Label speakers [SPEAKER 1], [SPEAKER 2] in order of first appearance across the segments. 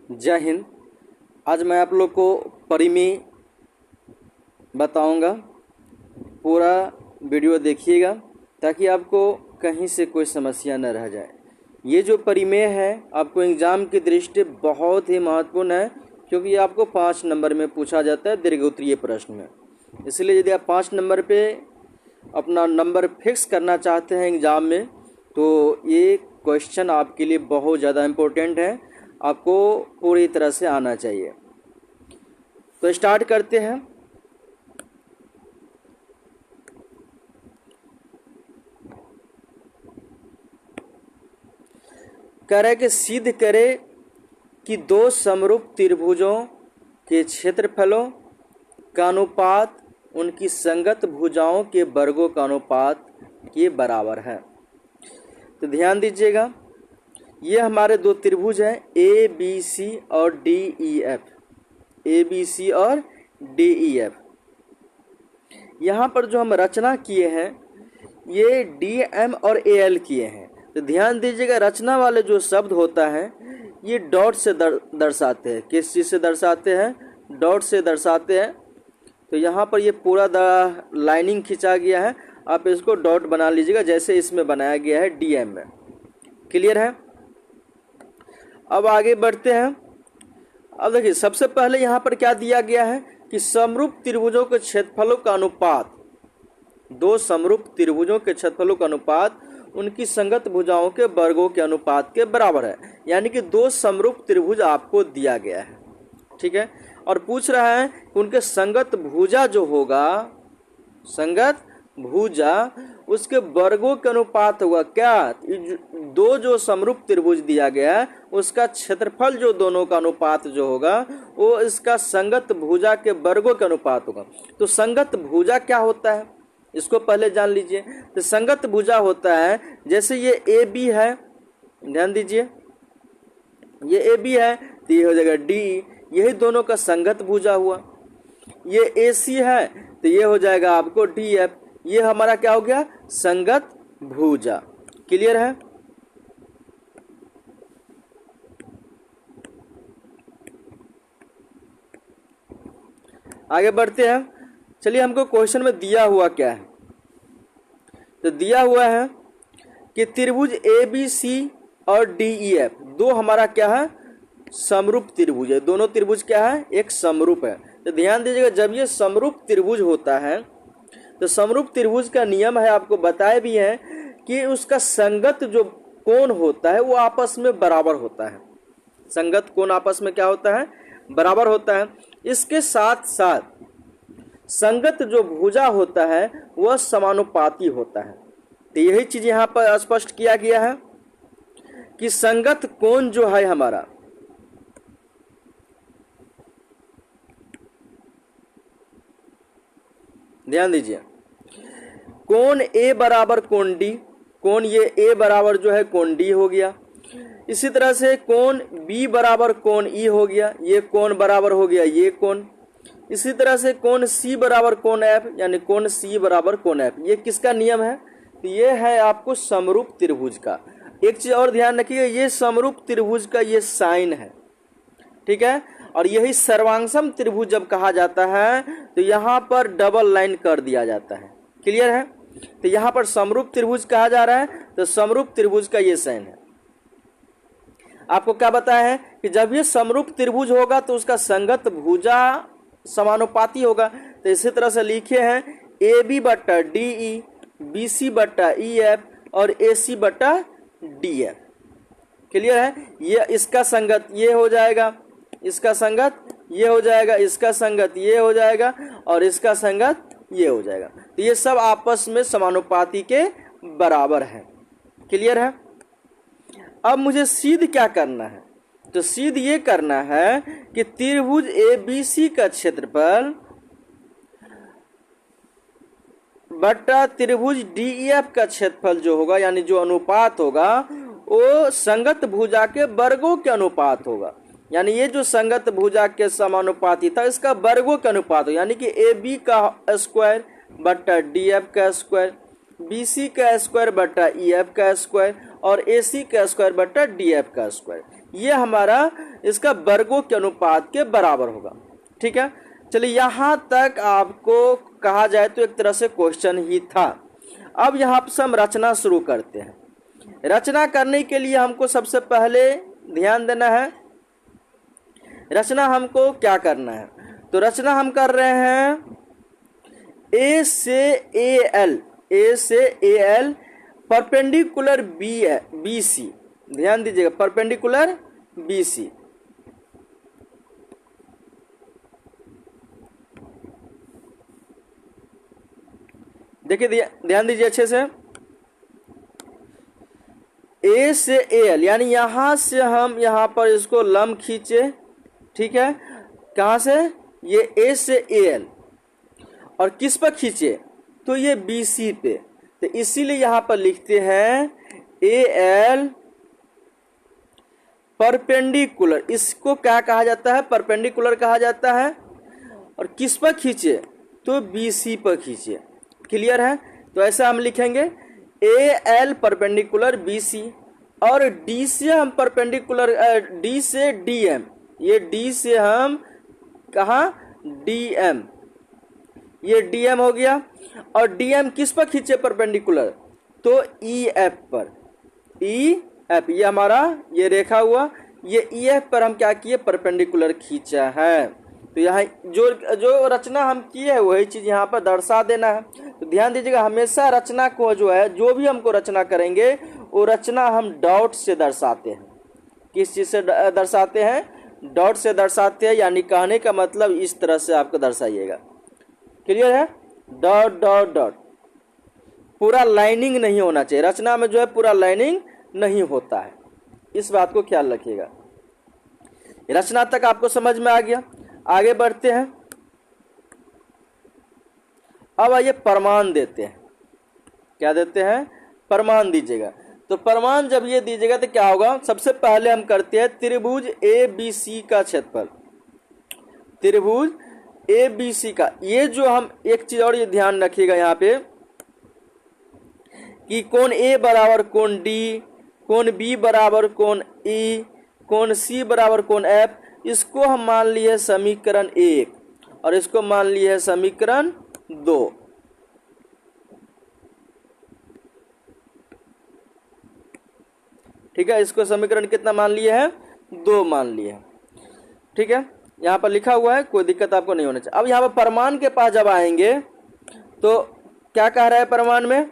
[SPEAKER 1] जय हिंद। आज मैं आप लोग को परिमेय बताऊंगा। पूरा वीडियो देखिएगा ताकि आपको कहीं से कोई समस्या न रह जाए। ये जो परिमेय है आपको एग्ज़ाम की दृष्टि बहुत ही महत्वपूर्ण है, क्योंकि ये आपको 5 नंबर में पूछा जाता है दीर्घोत्तरीय प्रश्न में। इसलिए यदि आप 5 नंबर पे अपना नंबर फिक्स करना चाहते हैं एग्ज़ाम में, तो ये क्वेश्चन आपके लिए बहुत ज़्यादा इम्पोर्टेंट है, आपको पूरी तरह से आना चाहिए। तो स्टार्ट करते हैं। कह रहे कि सिद्ध करे कि दो समरूप त्रिभुजों के क्षेत्रफलों का अनुपात उनकी संगत भुजाओं के वर्गों का अनुपात के बराबर है। तो ध्यान दीजिएगा, ये हमारे दो त्रिभुज हैं ए बी सी और D E F. A B C और डी ई एफ। यहाँ पर जो हम रचना किए हैं ये डी एम और ए एल किए हैं। तो ध्यान दीजिएगा, रचना वाले जो शब्द होता है ये डॉट से दर्शाते हैं। किस चीज़ से दर्शाते हैं? डॉट से दर्शाते हैं। तो यहाँ पर ये पूरा लाइनिंग खींचा गया है, आप इसको डॉट बना लीजिएगा जैसे इसमें बनाया गया है डी एम में। क्लियर है? अब आगे बढ़ते हैं। अब देखिए, सबसे पहले यहाँ पर क्या दिया गया है कि समरूप त्रिभुजों के क्षेत्रफलों का अनुपात, दो समरूप त्रिभुजों के क्षेत्रफलों का अनुपात उनकी संगत भुजाओं के वर्गों के अनुपात के बराबर है। यानी कि दो समरूप त्रिभुज आपको दिया गया है, ठीक है। और पूछ रहा है कि उनके संगत भुजा जो होगा, संगत भुजा उसके वर्गों के अनुपात होगा क्या? दो जो समरूप त्रिभुज दिया गया है उसका क्षेत्रफल जो दोनों का अनुपात जो होगा वो इसका संगत भुजा के वर्गों के अनुपात होगा। तो संगत भुजा क्या होता है इसको पहले जान लीजिए। तो संगत भुजा होता है, जैसे ये ए बी है, ध्यान दीजिए, ये ए बी है तो ये हो जाएगा डी, यही दोनों का संगत भुजा हुआ। ये ए सी है तो ये हो जाएगा आपको डी एफ, ये हमारा क्या हो गया? संगत भुजा। क्लियर है? आगे बढ़ते हैं। चलिए, हमको क्वेश्चन में दिया हुआ क्या है? तो दिया हुआ है कि त्रिभुज ए बी सी और डी ई एफ दो हमारा क्या है? समरूप त्रिभुज है। दोनों त्रिभुज क्या है? एक समरूप है। तो ध्यान दीजिएगा, जब ये समरूप त्रिभुज होता है तो समरूप त्रिभुज का नियम है, आपको बताए भी है कि उसका संगत जो कोण होता है वो आपस में बराबर होता है। संगत कोण आपस में क्या होता है? बराबर होता है। इसके साथ साथ संगत जो भुजा होता है वह समानुपाती होता है। तो यही चीज यहाँ पर स्पष्ट किया गया है कि संगत कोण जो है हमारा, ध्यान दीजिए, कोण ए बराबर कोण डी, कोण ये ए बराबर जो है कोण डी हो गया। इसी तरह से कोण बी बराबर कोण ई हो गया, ये कोण बराबर हो गया ये कोण। इसी तरह से कोण सी बराबर कोण एफ, यानी कोण सी बराबर कोण एफ। ये किसका नियम है? तो ये है आपको समरूप त्रिभुज का। एक चीज और ध्यान रखिए, ये समरूप त्रिभुज का ये साइन है, ठीक है। और यही सर्वांगसम त्रिभुज जब कहा जाता है तो यहाँ पर डबल लाइन कर दिया जाता है। क्लियर है? तो यहाँ पर समरूप त्रिभुज कहा जा रहा है, तो समरूप त्रिभुज का ये साइन है। आपको क्या बताया है कि जब ये समरूप त्रिभुज होगा तो उसका संगत भुजा समानुपाती होगा। तो इसी तरह से लिखे हैं ए बी बट्टा डी ई, बी सी बट्टा ई एफ और ए सी बट्टा डी एफ। क्लियर है? ये इसका संगत ये हो जाएगा, इसका संगत ये हो जाएगा, इसका संगत ये हो जाएगा और इसका संगत ये हो जाएगा। तो ये सब आपस में समानुपाती के बराबर है। क्लियर है? अब मुझे सिद्ध क्या करना है? तो सिद्ध ये करना है कि त्रिभुज ए बी सी का क्षेत्रफल बट्टा त्रिभुज डी ई एफ का क्षेत्रफल जो होगा, यानी जो अनुपात होगा वो संगत भुजा के वर्गों के अनुपात होगा। यानी ये जो संगत भुजा के समानुपाती था इसका वर्गों के अनुपात हो, यानी कि ए बी का स्क्वायर बट्टा डी एफ का स्क्वायर, बी सी का स्क्वायर बट्टा ई एफ का स्क्वायर और ए सी का स्क्वायर बट्टा डी एफ का स्क्वायर। ये हमारा इसका वर्गों के अनुपात के बराबर होगा। ठीक है, चलिए यहाँ तक आपको कहा जाए तो एक तरह से क्वेश्चन ही था। अब यहाँ से हम रचना शुरू करते हैं। रचना करने के लिए हमको सबसे पहले ध्यान देना है, रचना हमको क्या करना है। तो रचना हम कर रहे हैं ए से A L perpendicular B C. ध्यान दीजिएगा, परपेंडिकुलर बी सी। देखिए ध्यान दीजिए अच्छे से, ए से ए एल यानी यहां से हम यहां पर इसको लंब खींचे। ठीक है, कहां से, ये ए से ए एल, और किस पर खींचे, तो ये बी सी पे। तो इसीलिए यहां पर लिखते हैं ए एल परपेंडिकुलर। इसको क्या कहा जाता है, परपेंडिकुलर कहा जाता है। और किस पर खींचे, तो बी सी पर खींचे। क्लियर है, तो ऐसा हम लिखेंगे A L perpendicular B C, और डी से हम परपेंडिकुलर डी से डी एम, ये डी से हम कहा डी एम, ये डी एम हो गया। और डी एम किस पर खींचे परपेंडिकुलर, तो ई एफ पर, ई एफ, ये हमारा ये रेखा हुआ, ये ई एफ पर हम क्या किए, परपेंडिकुलर खींचा है। तो यहाँ जो रचना हम किए है वही चीज यहाँ पर दर्शा देना है। तो ध्यान दीजिएगा, हमेशा रचना को जो है, जो भी हमको रचना करेंगे वो रचना हम डॉट से दर्शाते हैं। किस चीज से दर्शाते हैं, डॉट से दर्शाते हैं। यानी कहने का मतलब इस तरह से आपको दर्शाइएगा। क्लियर है, डॉट डॉट डॉट, पूरा लाइनिंग नहीं होना चाहिए रचना में, जो है पूरा लाइनिंग नहीं होता है, इस बात को ख्याल रखिएगा। रचना तक आपको समझ में आ गया, आगे बढ़ते हैं। अब आइए प्रमाण देते हैं। क्या देते हैं, प्रमाण दीजिएगा। तो प्रमाण जब ये दीजिएगा तो क्या होगा, सबसे पहले हम करते हैं त्रिभुज ए बी सी का क्षेत्रफल। त्रिभुज ए बी सी का, ये जो हम एक चीज और ये ध्यान रखिएगा यहाँ पे कि कोण ए बराबर कोण डी, कोण बी बराबर कोण ई, कोण सी बराबर कोण एफ, इसको हम मान लिए समीकरण 1 और इसको मान लिए है समीकरण 2। ठीक है, इसको समीकरण कितना मान लिए हैं, 2 मान लिए हैं। ठीक है, यहाँ पर लिखा हुआ है, कोई दिक्कत आपको नहीं होना चाहिए। अब यहाँ पर प्रमाण के पास जब आएंगे तो क्या कह रहा है प्रमाण में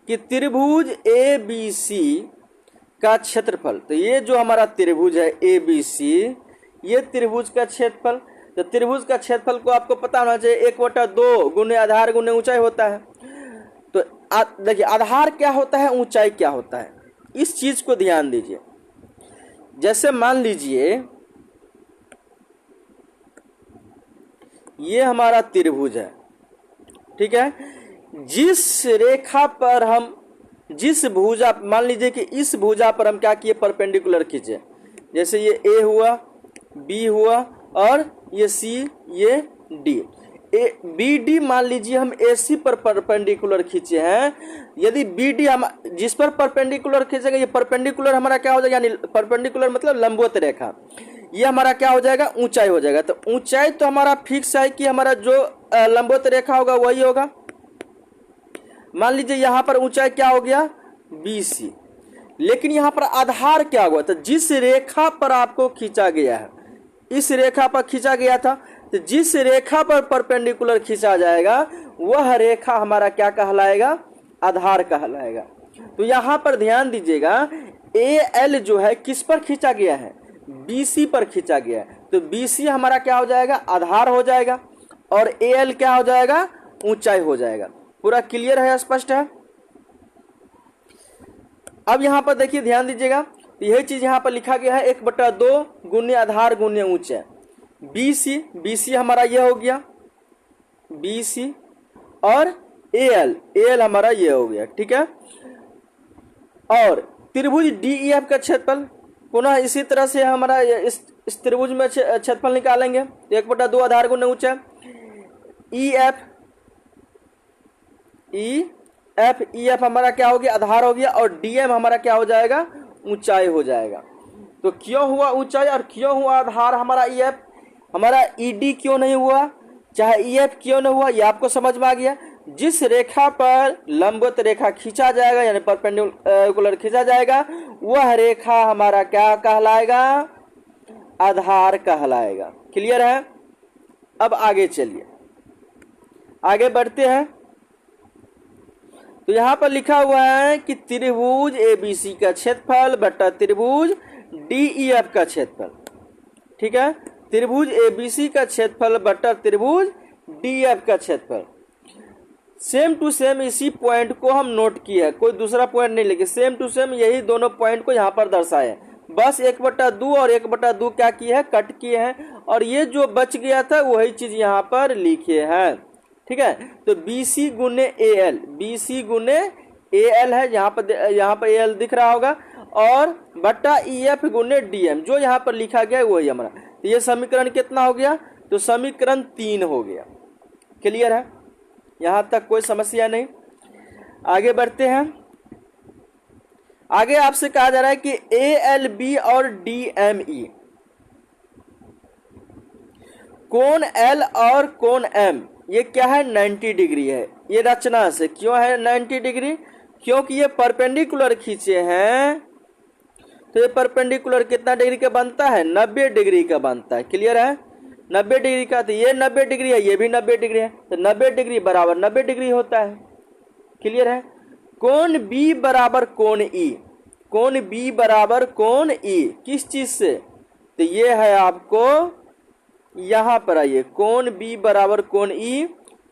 [SPEAKER 1] कि त्रिभुज ए बी सी का क्षेत्रफल। तो ये जो हमारा त्रिभुज है ए बी सी, ये त्रिभुज का क्षेत्रफल। तो त्रिभुज का क्षेत्रफल को आपको पता होना चाहिए, 1/2 गुने आधार गुने ऊंचाई होता है। तो देखिए आधार क्या होता है, ऊंचाई क्या होता है, इस चीज को ध्यान दीजिए। जैसे मान लीजिए ये हमारा त्रिभुज है। ठीक है, जिस रेखा पर हम, जिस भुजा, मान लीजिए कि इस भुजा पर हम क्या किए, परपेंडिकुलर खींचे। जैसे ये ए हुआ, बी हुआ और ये सी, ये डी। बी डी मान लीजिए हम ए सी पर परपेंडिकुलर खींचे हैं। यदि बी डी हम जिस पर परपेंडिकुलर खींचेंगे, ये परपेंडिकुलर हमारा क्या हो जाएगा, यानी परपेंडिकुलर मतलब लंबवत रेखा, ये हमारा क्या हो जाएगा, ऊंचाई हो जाएगा। तो ऊंचाई तो हमारा फिक्स है कि हमारा जो लंबवत रेखा होगा वही होगा। मान लीजिए यहां पर ऊंचाई क्या हो गया, BC, लेकिन यहां पर आधार क्या हुआ, तो जिस रेखा पर आपको खींचा गया है, इस रेखा पर खींचा गया था, तो जिस रेखा पर परपेंडिकुलर खींचा जाएगा वह रेखा हमारा क्या कहलाएगा, आधार कहलाएगा। तो यहां पर ध्यान दीजिएगा, AL जो है किस पर खींचा गया है, BC पर खींचा गया है। तो BC हमारा क्या हो जाएगा, आधार हो जाएगा, और AL क्या हो जाएगा, ऊंचाई हो जाएगा। पूरा क्लियर है, स्पष्ट है। अब यहां पर देखिए ध्यान दीजिएगा, यही चीज यहां पर लिखा गया है, 1/2 गुने आधार गुने ऊंचाई। BC हमारा ये हो गया BC, और AL हमारा ये हो गया। ठीक है, और त्रिभुज DEF का क्षेत्रफल पुनः इसी तरह से हमारा इस त्रिभुज में क्षेत्रफल निकालेंगे। 1/2 आधार गुने ऊंचाई। एफ ई एफ हमारा क्या हो गया, आधार हो गया, और डी एम हमारा क्या हो जाएगा, ऊंचाई हो जाएगा। तो क्यों हुआ ऊंचाई और क्यों हुआ आधार हमारा ई एफ, हमारा ई डी क्यों नहीं हुआ, चाहे ई एफ क्यों नहीं हुआ, ये आपको समझ में आ गया। जिस रेखा पर लंबवत रेखा खींचा जाएगा यानी परपेंडिकुलर खींचा जाएगा, वह रेखा हमारा क्या कहलाएगा, आधार कहलाएगा। क्लियर है। अब आगे चलिए, आगे बढ़ते हैं। तो यहां पर लिखा हुआ है कि त्रिभुज एबीसी का क्षेत्रफल बटा त्रिभुज डीईएफ का क्षेत्रफल। ठीक है, त्रिभुज एबीसी का क्षेत्रफल बटा त्रिभुज डीईएफ का क्षेत्रफल। सेम टू सेम इसी पॉइंट को हम नोट किए हैं, कोई दूसरा पॉइंट नहीं लेके सेम टू सेम यही दोनों पॉइंट को यहाँ पर दर्शाए हैं। बस 1/2 और 1/2 क्या किए हैं, कट किए हैं, और ये जो बच गया था वही चीज यहाँ पर लिखे हैं। ठीक है, तो BC गुने AL, BC गुने AL है, यहाँ पर AL दिख रहा होगा, और बटा EF गुने DM, जो यहाँ पर लिखा गया है वही हमारा। तो ये समीकरण कितना हो गया, तो समीकरण 3 हो गया। क्लियर है, यहाँ तक कोई समस्या नहीं। आगे बढ़ते हैं। आगे आपसे कहा जा रहा है कि ALB और DME, कोण L और कोण M ये क्या है, 90 डिग्री है। ये रचना से क्यों है 90 डिग्री, क्योंकि ये परपेंडिकुलर खींचे हैं, तो ये परपेंडिकुलर कितना डिग्री का बनता है, 90 डिग्री का बनता है। क्लियर है, 90 डिग्री का, तो ये 90 डिग्री है, ये भी 90 डिग्री है, तो 90 डिग्री बराबर 90 डिग्री होता है। क्लियर है। कोण B बराबर कोण E, कोण B बराबर कोण E किस चीज से, तो ये है आपको यहां पर आइए, कोण B बराबर कोण E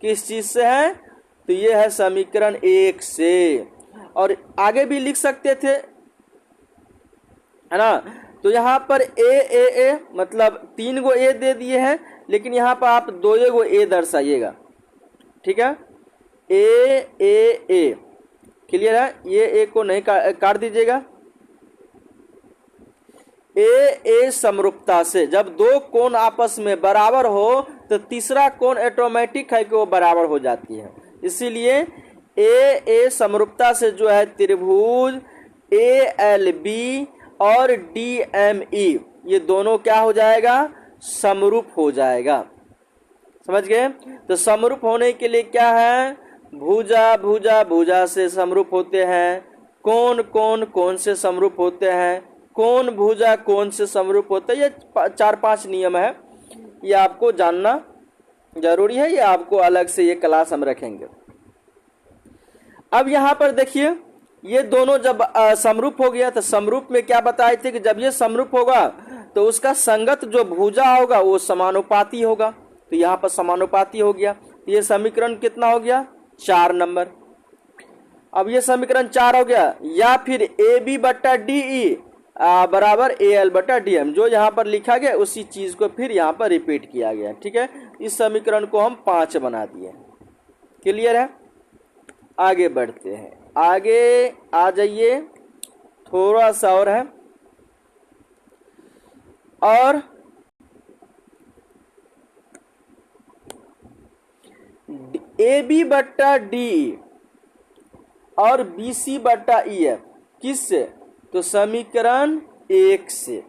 [SPEAKER 1] किस चीज से है, तो ये है समीकरण 1 से। और आगे भी लिख सकते थे, है ना। तो यहाँ पर ए मतलब 3 गो ए दे दिए हैं, लेकिन यहाँ पर आप 2 गो ए दर्शाइएगा। ठीक है, ए। क्लियर है, ये ए को नहीं काट दीजिएगा। ए समरूपता से, जब 2 कोण आपस में बराबर हो तो तीसरा कोण ऑटोमेटिक है कि वो बराबर हो जाती है, इसीलिए ए समरूपता से जो है त्रिभुज ALB और DME ये दोनों क्या हो जाएगा, समरूप हो जाएगा। समझ गए। तो समरूप होने के लिए क्या है, भुजा से समरूप होते हैं, कोण से समरूप होते हैं, कोण भुजा कोण से समरूप होते हैं। ये 4-5 नियम है, ये आपको जानना जरूरी है, ये आपको अलग से ये क्लास हम रखेंगे। अब यहाँ पर देखिए, ये दोनों जब समरूप हो गया, तो समरूप में क्या बताए थे कि जब ये समरूप होगा तो उसका संगत जो भुजा होगा वो समानुपाती होगा। तो यहाँ पर समानुपाती हो गया, ये समीकरण कितना हो गया, 4 नंबर। अब ये समीकरण 4 हो गया। या फिर AB बट्टा DE बराबर AL बटा DM, जो यहाँ पर लिखा गया उसी चीज को फिर यहाँ पर रिपीट किया गया। ठीक है, इस समीकरण को हम 5 बना दिए। क्लियर है। आगे बढ़ते हैं, आगे आ जाइए, थोड़ा सा और है। और AB बट्टा DE और BC बट्टा EF किससे, तो समीकरण 1 से।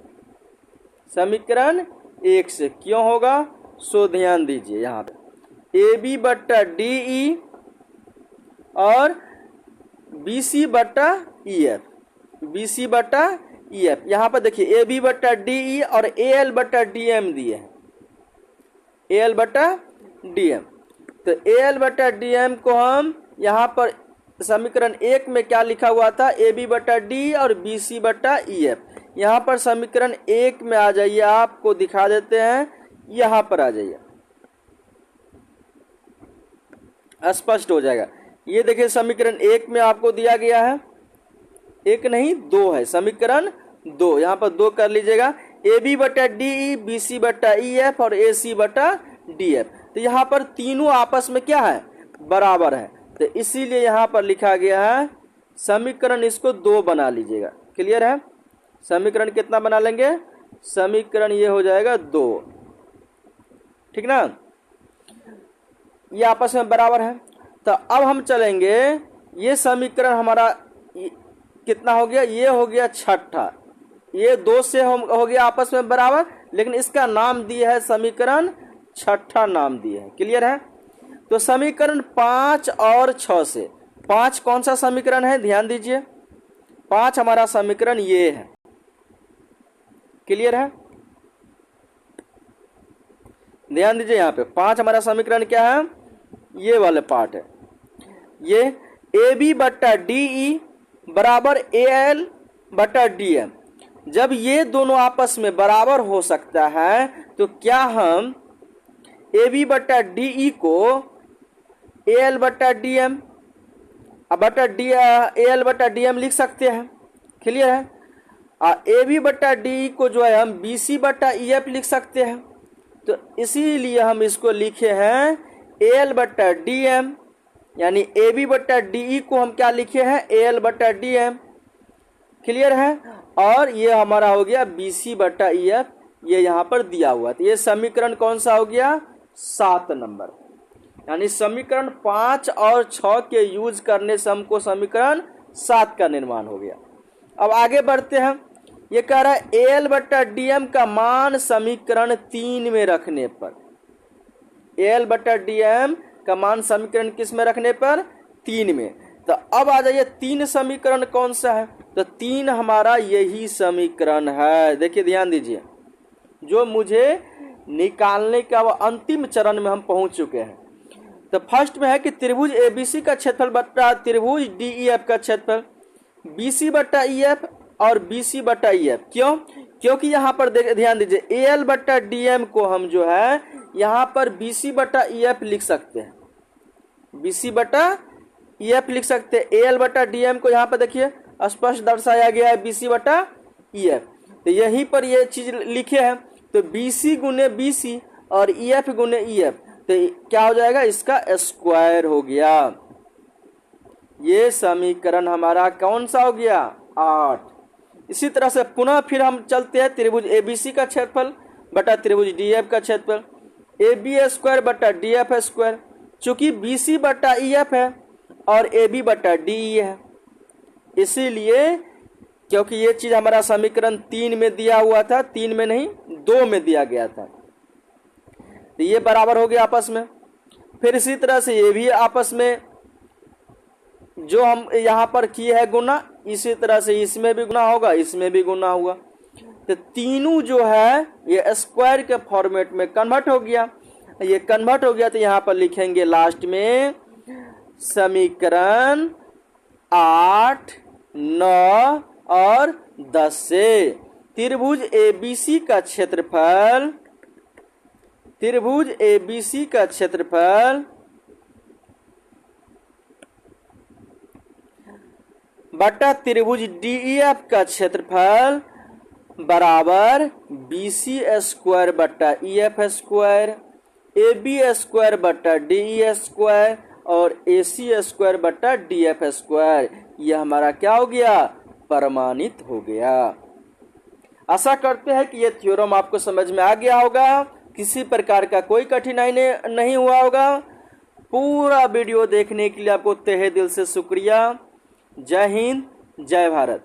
[SPEAKER 1] समीकरण 1 से क्यों होगा, सो ध्यान दीजिए। यहाँ पे AB बट्टा DE और BC बट्टा EF, BC बट्टा EF। यहाँ पर देखिए AB बट्टा DE और AL बट्टा DM दिए हैं, AL बट्टा DM। तो AL बट्टा DM को हम यहाँ पर समीकरण 1 में क्या लिखा हुआ था, AB बट्टा D और BC बट्टा EF। यहाँ पर समीकरण 1 में आ जाइए, आपको दिखा देते हैं, यहाँ पर आ जाइए, स्पष्ट हो जाएगा। ये देखिए समीकरण 1 में आपको दिया गया है, 1 नहीं 2 है, समीकरण 2, यहाँ पर 2 कर लीजिएगा। AB बट्टा DE, BC बट्टा EF और AC बट्टा DF। तो यहाँ पर तीनों आपस में क्या है, बराबर है, तो इसीलिए यहाँ पर लिखा गया है समीकरण, इसको 2 बना लीजिएगा। क्लियर है। समीकरण कितना बना लेंगे, समीकरण ये हो जाएगा 2। ठीक ना, ये आपस में बराबर है। तो अब हम चलेंगे ये समीकरण हमारा कितना हो गया, ये हो गया छठा। ये 2 से हो गया आपस में बराबर, लेकिन इसका नाम दिया है समीकरण छठा नाम दिया है। क्लियर है? तो समीकरण 5 और 6 से, 5 कौन सा समीकरण है, ध्यान दीजिए। 5 हमारा समीकरण ये है। क्लियर है? ध्यान दीजिए, यहाँ पे 5 हमारा समीकरण क्या है, ये वाले पार्ट है। ये ए बी बट्टा डी ई बराबर ए एल बट्टा डी एम। जब ये दोनों आपस में बराबर हो सकता है तो क्या हम ए बी बट्टा डी ई को ए एल बट्टा डी एम बट्टा डी ए एल बट्टा डी एम लिख सकते हैं। क्लियर है? ए बी बट्टा डी ई को जो है हम बी सी बट्टा ई एफ लिख सकते हैं। तो इसीलिए हम इसको लिखे हैं ए एल बट्टा डी एम, यानी ए बी बट्टा डी ई को हम क्या लिखे हैं, ए एल बट्टा डी एम। क्लियर है? और ये हमारा हो गया बी सी बट्टा ई एफ, ये यहाँ पर दिया हुआ। तो ये समीकरण कौन सा हो गया, 7 नंबर। यानी समीकरण 5 और 6 के यूज करने से हमको समीकरण 7 का निर्माण हो गया। अब आगे बढ़ते हैं। ये कह रहा है ए एल बट्टा डी एम का मान समीकरण 3 में रखने पर, ए एल बट्टा डी एम का मान समीकरण किस में रखने पर, 3 में। तो अब आ जाइए 3 समीकरण कौन सा है, तो 3 हमारा यही समीकरण है। देखिए ध्यान दीजिए, जो मुझे निकालने का वो अंतिम चरण में हम पहुंच चुके हैं। तो फर्स्ट में है कि त्रिभुज एबीसी का क्षेत्रफल बट्टा त्रिभुज डीईएफ का क्षेत्रफल, बीसी बट्टा ईएफ और बीसी बट्टा ईएफ। क्यों? क्योंकि यहाँ पर ध्यान दीजिए, ए एल बट्टा डीएम को हम जो है यहाँ पर बीसी बट्टा ईएफ लिख सकते हैं, बीसी बट्टा ईएफ लिख सकते हैं। ए एल बट्टा डीएम को यहाँ पर देखिए स्पष्ट दर्शाया गया है बीसी बट्टा ईएफ। तो यहीं पर ये चीज लिखे हैं। तो बीसी गुने बीसी और ईएफ गुने ईएफ, तो क्या हो जाएगा, इसका स्क्वायर हो गया। ये समीकरण हमारा कौन सा हो गया, 8। इसी तरह से पुनः फिर हम चलते हैं त्रिभुज एबीसी का क्षेत्रफल बटा त्रिभुज डीएफ का क्षेत्रफल, ए बी स्क्वायर बटा डी एफ स्क्वायर। चूंकि बी सी बटा ई एफ है और ए बी बटा डी ई है, इसीलिए क्योंकि ये चीज हमारा समीकरण 3 में दिया हुआ था, 3 में नहीं 2 में दिया गया था, तो ये बराबर हो गया आपस में। फिर इसी तरह से ये भी आपस में जो हम यहाँ पर किए हैं गुना, इसी तरह से इसमें भी गुना होगा, इसमें भी गुना होगा। तो तीनों जो है ये स्क्वायर के फॉर्मेट में कन्वर्ट हो गया। ये कन्वर्ट हो गया तो यहाँ पर लिखेंगे लास्ट में समीकरण 8, 9 और 10 से त्रिभुज एबीसी का क्षेत्रफल, त्रिभुज एबीसी का क्षेत्रफल बटा त्रिभुज डीईएफ का क्षेत्रफल बराबर बीसी स्क्वायर बटा EF square, A B square बटा डीई स्क्वायर और ए सी स्क्वायर बटा डीएफ स्क्वायर। यह हमारा क्या हो गया, प्रमाणित हो गया। आशा करते हैं कि यह थ्योरम आपको समझ में आ गया होगा, किसी प्रकार का कोई कठिनाई नहीं हुआ होगा। पूरा वीडियो देखने के लिए आपको तहे दिल से शुक्रिया। जय हिंद, जय भारत।